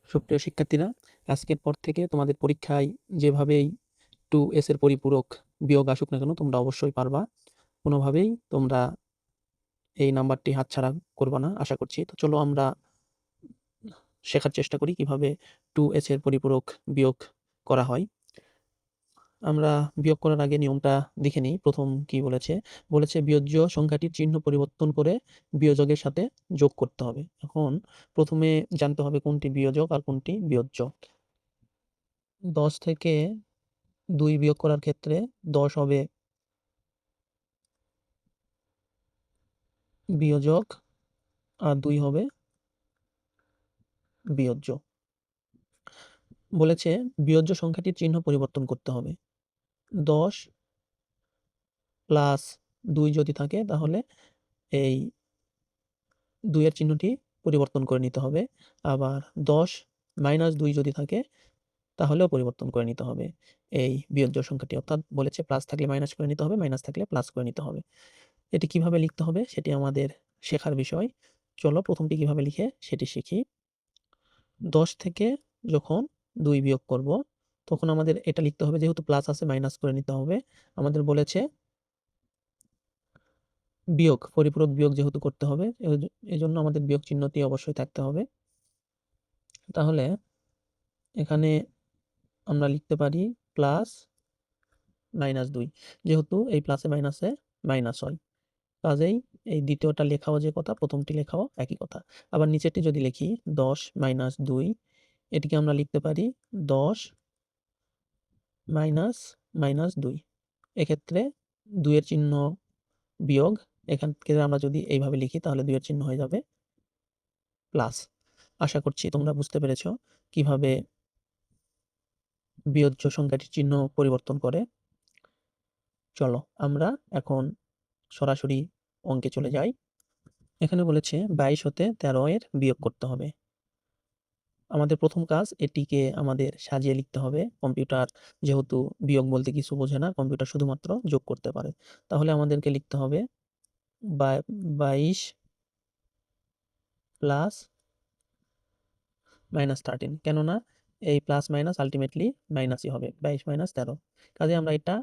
সুপ্রিয় শিক্ষার্থীরা, আজকের পর থেকে তোমাদের পরীক্ষায় যেভাবেই 2s এর পরিপূরক বিয়োগ আসুক না কেন তোমরা অবশ্যই পারবা। কোনোভাবেই তোমরা এই নাম্বারটি হাতছাড়া করবা না আশা করছি। তো চলো আমরা শেখার চেষ্টা করি কিভাবে 2s এর পরিপূরক বিয়োগ করা হয়। আমরা বিয়োগ করার আগে নিয়মটা দেখে নিই। প্রথম কি বলেছে? বলেছে বিয়োজ্য সংখ্যাটির চিহ্ন পরিবর্তন করে বিয়োজকের সাথে যোগ করতে হবে। এখন প্রথমে জানতে হবে কোনটি বিয়োজক আর কোনটি বিয়োজ্য। 10 থেকে 2 বিয়োগ করার ক্ষেত্রে 10 হবে বিয়োজক আর 2 হবে বিয়োজ্য। বলেছে বিয়োজ্য সংখ্যাটির চিহ্ন পরিবর্তন করতে হবে। 10 প্লাস 2 যদি থাকে তাহলে এই 2 এর চিহ্নটি পরিবর্তন করে নিতে হবে। আবার 10 মাইনাস 2 যদি থাকে তাহলেও পরিবর্তন করে নিতে হবে এই বিয়োজ্য সংখ্যাটি। অর্থাৎ বলেছে প্লাস থাকলে মাইনাস করে নিতে হবে, মাইনাস থাকলে প্লাস করে নিতে হবে। এটি কিভাবে লিখতে হবে সেটি আমাদের শেখার বিষয়। চলো প্রথমটি কিভাবে লিখে সেটি শিখি। 10 থেকে যখন 2 বিয়োগ করব তখন আমাদের এটা লিখতে হবে, যেহেতু প্লাস আছে মাইনাস করে নিতে হবে। আমাদের বলেছে বিয়োগ, পরিপূরক বিয়োগ যেহেতু করতে হবে এজন্য আমাদের বিয়োগ চিহ্নটি অবশ্যই থাকতে হবে। তাহলে এখানে আমরা লিখতে পারি প্লাস মাইনাস 2, যেহেতু এই প্লাসে মাইনাসে মাইনাস হয়, কাজেই এই দ্বিতীয়টা লেখাও যে কথা প্রথমটি লেখাও একই কথা। আবার নিচেরটি যদি লিখি 10 মাইনাস 2, এটিকে আমরা লিখতে পারি 10 মাইনাস মাইনাস 2। এক্ষেত্রে 2 এর চিহ্ন বিয়োগ, এখান থেকে আমরা যদি এইভাবে লিখি তাহলে 2 এর চিহ্ন হয়ে যাবে প্লাস। আশা করছি তোমরা বুঝতে পেরেছো কিভাবে বিয়োজ্য সংখ্যাটির চিহ্ন পরিবর্তন করে। চলো আমরা এখন সরাসরি অঙ্কে চলে যাই। এখানে বলেছে 22 হতে 13 এর বিয়োগ করতে হবে। আমাদের প্রথম কাজ এটিকে আমাদের সাজিয়ে লিখতে হবে। কম্পিউটার যেহেতু বিয়োগ বলতে কিছু বোঝে না, কম্পিউটার শুধুমাত্র যোগ করতে পারে। তাহলে আমাদেরকে লিখতে হবে 22 প্লাস মাইনাস 13, কেননা এই প্লাস মাইনাস আলটিমেটলি মাইনাসই হবে। 22 মাইনাস 13, কাজে আমরা এটা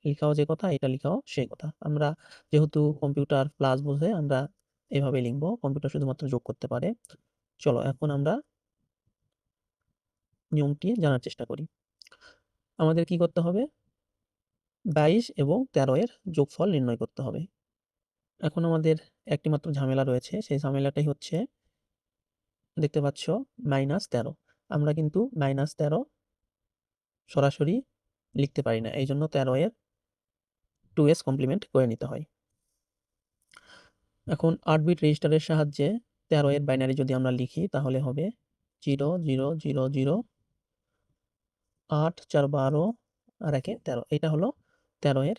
লিখাও যে কথা এটা লিখাও সেই কথা। আমরা যেহেতু কম্পিউটার প্লাস বোঝে আমরা এভাবে লিখবো, কম্পিউটার শুধুমাত্র যোগ করতে পারে। চলো এখন আমরা নিয়মটি জানার চেষ্টা করি। আমাদের কি করতে হবে? 22 এবং 13 এর যোগফল নির্ণয় করতে হবে। এখন আমাদের একটি মাত্র ঝামেলা রয়েছে, সেই ঝামেলাটাই হচ্ছে দেখতে পাচ্ছ -13। আমরা কিন্তু -13 সরাসরি লিখতে পারি না, এইজন্য 13 এর 2s কমপ্লিমেন্ট করে নিতে হয়। এখন 8 বিট রেজিস্টারের সাহায্যে 13 এর বাইনারি যদি আমরা লিখি তাহলে হবে 0 0 0 0 8 4 12 আর 1 13। এটা হলো 13 এর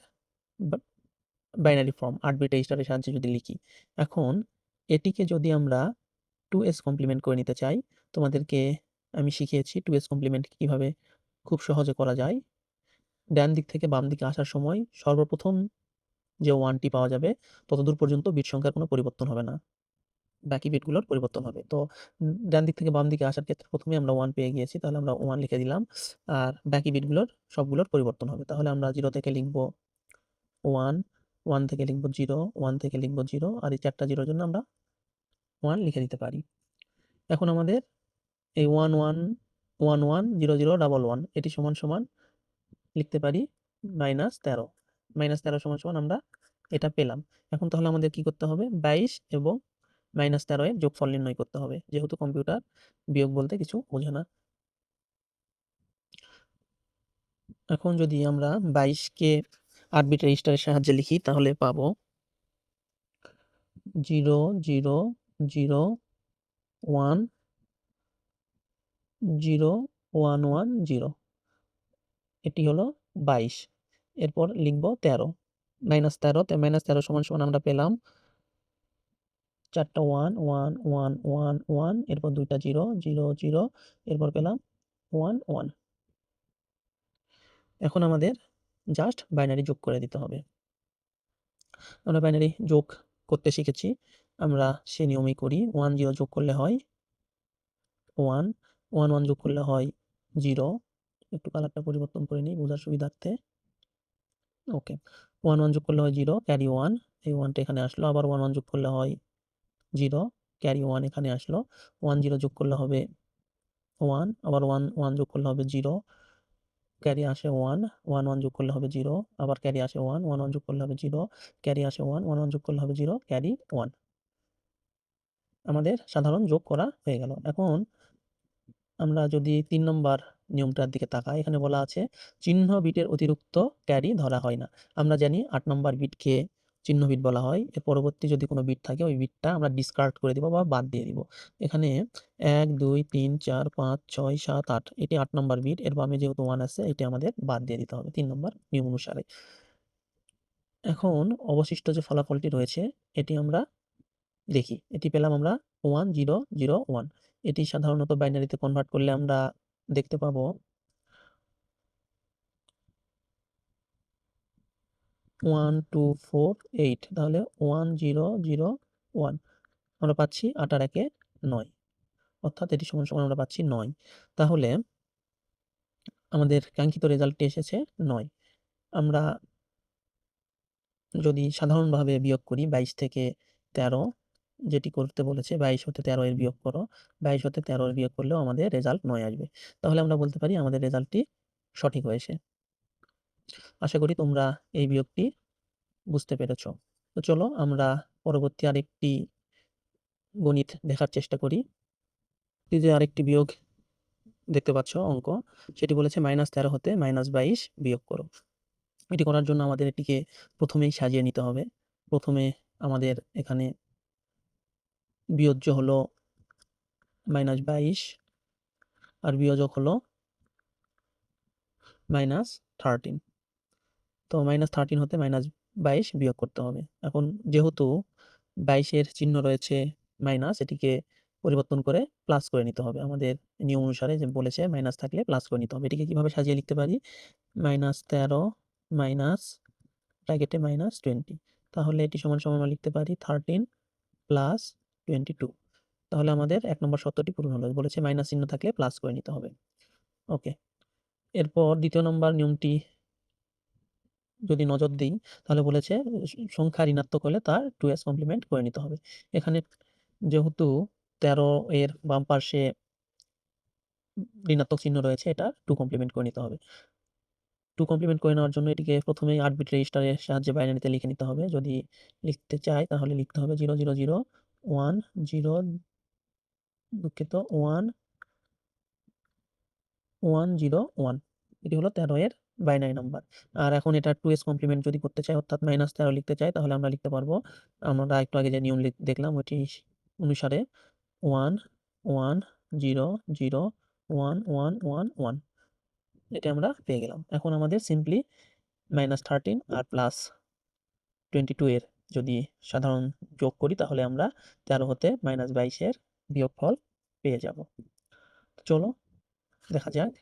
বাইনারি ফর্ম 8 বিট রেজিস্টারের সাহায্যে যদি লিখি। এখন এটিকে যদি আমরা 2s কমপ্লিমেন্ট করে নিতে চাই, তোমাদেরকে আমি শিখিয়েছি 2s কমপ্লিমেন্ট কিভাবে খুব সহজে করা যায়। ডান দিক থেকে বাম দিকে আসার সময় সর্বপ্রথম যে 1টি পাওয়া যাবে ততদূর পর্যন্ত বিট সংখ্যার কোনো পরিবর্তন হবে না, বাকি বিটগুলোর পরিবর্তন হবে। তো ডান দিক থেকে বাম দিকে আসার ক্ষেত্রে প্রথমে আমরা 1 পেয়ে গিয়েছি, তাহলে আমরা 1 লিখে দিলাম, আর বাকি বিটগুলোর সবগুলোর পরিবর্তন হবে। তাহলে আমরা 0 থেকে লিখব 1, 1 থেকে লিখব 0, 1 থেকে লিখব 0, আর এই 4টা 0 এর জন্য আমরা 1 লিখে দিতে পারি। এখন আমাদের এই 1 1 1 1 0 0 1 1 এটি সমান সমান লিখতে পারি -13। -13 সমান সমান আমরা এটা পেলাম। এখন তাহলে আমাদের কি করতে হবে? 22 এবং -13 এর যোগফল নির্ণয় করতে হবে, যেহেতু কম্পিউটার বিয়োগ বলতে কিছু বোঝে না। এখন যদি আমরা 22 কে 8 বিট রেজিস্টারের সাহায্যে লিখি তাহলে পাবো 0 0 0 1 0 1 1 0। এটি হলো 22। এরপর লিখব 13, -13 তে -13 সমান সমান আমরা পেলাম 4টা 1 1 1 1 1, এরপর 2টা 0 0 0, এরপর পেলাম 1 1। এখন আমাদের জাস্ট বাইনারি যোগ করে দিতে হবে। আমরা বাইনারি যোগ করতে শিখেছি, আমরা সেই নিয়মেই করি। 1 0 যোগ করলে হয় 1, 1 1 যোগ করলে হয় 0, একটু কালারটা পরিবর্তন করে নিই বোঝার সুবিধার্থে। ওকে, 1 1 যোগ করলে হয় 0, ক্যারি 1, এই 1টা এখানে আসলো। আবার 1 1 যোগ করলে হয় 0, ক্যারি 1 এখানে আসলো। 1 0 যোগ করলে হবে 1, আবার 1 1 যোগ করলে হবে 0, ক্যারি আসে 1, 1 1 যোগ করলে হবে 0, আবার ক্যারি আসে 1, 1 1 যোগ করলে হবে 0, ক্যারি আসে 1, 1 1 যোগ করলে হবে 0, ক্যারি 1। আমাদের সাধারণ যোগ করা হয়ে গেল। এখন আমরা যদি 3 নম্বর নিয়মটার দিকে তাকাই, এখানে বলা আছে চিহ্ন বিটের অতিরিক্ত ক্যারি ধরা হয় না। আমরা জানি 8 নম্বর বিটকে চিহ্ন বিট বলা হয়। এর পরবর্তী যদি কোনো বিট থাকে ওই বিটটা আমরা ডিসকার্ড করে দিব বা বাদ দিয়ে দিব। এখানে 1 2 3 4 5 6 7 8 এটি 8 নম্বর বিট। এর বামে যেহেতু 1 আছে এটা আমাদের বাদ দিয়ে দিতে হবে 3 নম্বর নিয়ম অনুসারে। এখন অবশিষ্ট যে ফলাফলটি রয়েছে এটি আমরা দেখি। এটি পেলাম আমরা 1 0 0 1। এটি সাধারণত বাইনারিতে কনভার্ট করলে আমরা দেখতে পাবো 1 2 4 8, তাহলে 1 0 0 1 আমরা পাচ্ছি 8 আর 1 9, অর্থাৎ এটি সমান সমান আমরা পাচ্ছি 9। তাহলে আমাদের কাঙ্ক্ষিত রেজাল্টটি এসেছে 9। আমরা যদি সাধারণভাবে বিয়োগ করি 22 থেকে 13, যেটি করতে বলেছে 22 হতে 13 এর বিয়োগ করো, 22 হতে 13 এর বিয়োগ করলেও আমাদের রেজাল্ট 9 আসবে। তাহলে আমরা বলতে পারি আমাদের রেজাল্টটি সঠিক হয়েছে। আশা করি তোমরা এই বিয়োগটি বুঝতে পেরেছ। তো চলো আমরা পরবর্তী আরেকটি গণিত দেখার চেষ্টা করি। এই যে আরেকটি বিয়োগ দেখতে পাচ্ছ অঙ্ক, সেটি বলেছে -13 হতে -22 বিয়োগ করো। এটি করার জন্য আমাদের এটিকে প্রথমেই সাজিয়ে নিতে হবে। প্রথমে আমাদের এখানে বিয়োজ্য হলো -22 আর বিয়োজক হলো -13। তো -13 হতে -22 বিয়োগ করতে হবে। এখন যেহেতু 22 এর চিহ্ন রয়েছে মাইনাস, এটিকে পরিবর্তন করে প্লাস করে নিতে হবে। আমাদের নিয়ম অনুসারে যে বলেছে মাইনাস থাকলে প্লাস করে নিতে হবে। এটিকে কিভাবে সাজিয়ে লিখতে পারি? -13 মাইনাস ব্র্যাকেটে -20, তাহলে এটি সমান সমান আমরা লিখতে পারি 13 প্লাস 22। তাহলে আমাদের 1 নম্বর শর্তটি পূরণ হলো। বলেছে মাইনাস চিহ্ন থাকলে প্লাস করে নিতে হবে। ওকে, এরপর দ্বিতীয় নম্বর নিয়মটি যদি নজর দিই তাহলে বলেছে সংখ্যা ঋণাত্মক হলে তার 2s কমপ্লিমেন্ট করে নিতে হবে। এখানে যেহেতু 13 এর বাম পাশে ঋণাত্মক চিহ্ন রয়েছে, এটা 2 কমপ্লিমেন্ট করে নিতে হবে। 2 কমপ্লিমেন্ট করে নেওয়ার জন্য এটিকে প্রথমেই 8 বিট রেজিস্টারের সাহায্যে বাইনারিতে লিখে নিতে হবে। যদি লিখতে চাই তাহলে লিখতে হবে 0 0 0 1 0, দুঃখিত 1 1 0 1। এটি হলো 13 এর বাইনারি নাম্বার। আর এখন এটা 2s কমপ্লিমেন্ট যদি করতে চাই অর্থাৎ -13 লিখতে চাই তাহলে আমরা লিখতে পারবো, আমরা একটু আগে যে নিয়ম দেখলাম ওইটি অনুসারে 1 1 0 0 1 1 1 1। এটা আমরা পেয়ে গেলাম। এখন আমাদের সিম্পলি -13 আর +22 এর যদি সাধারণ যোগ করি তাহলে আমরা 13 হতে -22 এর বিয়োগফল পেয়ে যাব। চলো দেখা যাক।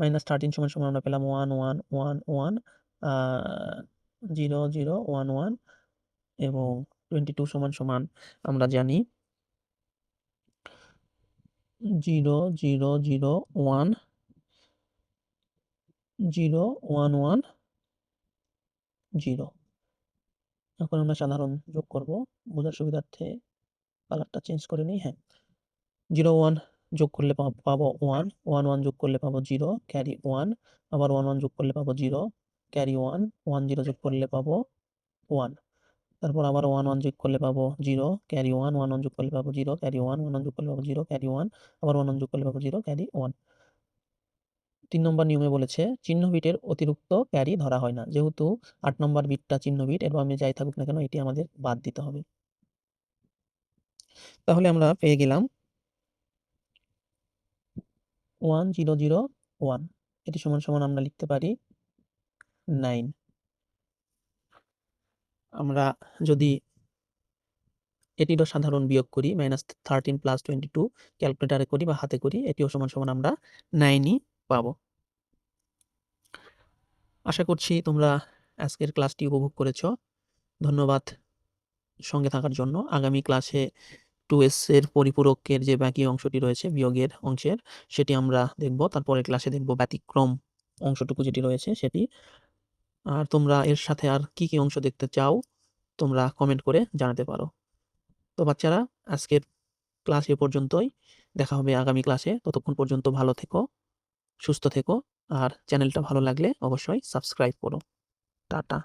-13 সমান সমান আমরা পেলাম 1 1 1 1, 0 0 1 1 এবং 22 সমান সমান আমরা জানি 0 0 0 1 0 1 1 0। এখন আমরা সাধারণ যোগ করব। বোঝার সুবিধার্থে কালারটা চেঞ্জ করে নিই। হ্যাঁ, 0 1 যোগ করলে পাবো 1, 1 1 যোগ করলে পাবো 0, ক্যারি 1, আবার 1 1 যোগ করলে পাবো 0, ক্যারি 1, 1 0 যোগ করলে পাবো 1, তারপর আবার 1 1 যোগ করলে পাবো 0, ক্যারি 1, 1 1 যোগ করলে পাবো 0, ক্যারি 1, 1 1 যোগ করলে পাবো 0, ক্যারি 1, আবার 1 1 যোগ করলে পাবো 0, ক্যারি 1। 3 নম্বর নিয়মে বলেছে চিহ্ন বিটের অতিরিক্ত ক্যারি ধরা হয় না। যেহেতু 8 নম্বর বিটটা চিহ্ন বিট, এর বামে যাই থাকুক না কেন এটি আমাদের বাদ দিতে হবে। তাহলে আমরা পেয়ে গেলাম 1 0 0 1। এটি সমান সমান আমরা লিখতে পারি 9। আমরা যদি এটিরও সাধারণ বিয়োগ করি -13 + 22 ক্যালকুলেটরে করি বা হাতে করি, এটিও সমান সমান আমরা 9ই পাবো। আশা করছি তোমরা আজকের ক্লাসটি উপভোগ করেছ। ধন্যবাদ সঙ্গে থাকার জন্য। আগামী ক্লাসে 2s এর পরিপূরকের যে বাকি অংশটি রয়েছে বিয়োগের অংশের, সেটি আমরা দেখব। তারপরের ক্লাসে দেখব ব্যতিক্রম অংশটুকু যেটি রয়েছে সেটি। আর তোমরা এর সাথে আর কি অংশ দেখতে চাও তোমরা কমেন্ট করে জানাতে পারো। তো বাচ্চারা, আজকের ক্লাস এ পর্যন্তই। দেখা হবে আগামী ক্লাসে। ততক্ষণ পর্যন্ত ভালো থেকো, সুস্থ থেকো, আর চ্যানেলটা ভালো লাগলে অবশ্যই সাবস্ক্রাইব করো। টাটা।